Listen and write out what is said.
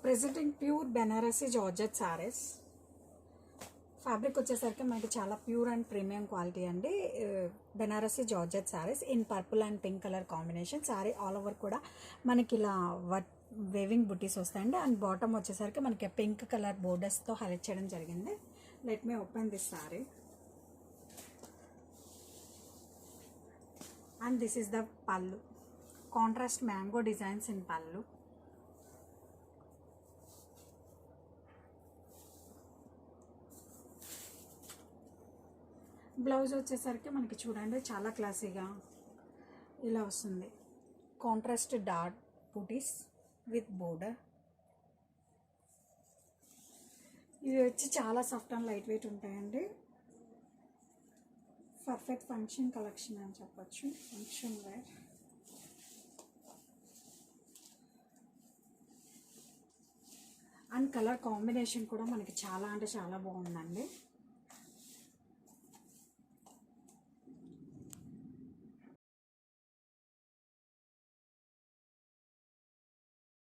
Presenting pure Banarasi georgette saris. Fabric వచ్చేసరికి మనకి చాలా ప్యూర్ అండ్ ప్రీమియం క్వాలిటీ అండి. Banarasi georgette saris in purple and pink colour combination. Sorry all over కూడా మనకి ఇలా వేవింగ్ బుటీస్ వస్తాయండి. అండ్ బాటమ్ వచ్చేసరికి మనకి పింక్ కలర్ బోర్డర్స్తో హైలైట్ చేయడం జరిగింది. Let me open this sari. And this is the pallu. Contrast mango designs in pallu. Blouse వచ్చేసరికి మనకి చూడండి చాలా క్లాసీగా ఇలా వస్తుంది. Contrast dot booties with border. ఇవి వచ్చి చాలా సాఫ్ట్ అండ్ లైట్ వెయిట్ ఉంటాయండి. పర్ఫెక్ట్ ఫంక్షన్ కలెక్షన్ అని చెప్పచ్చు. Function wear. And colour combination కూడా మనకి చాలా అంటే చాలా బాగుందండి.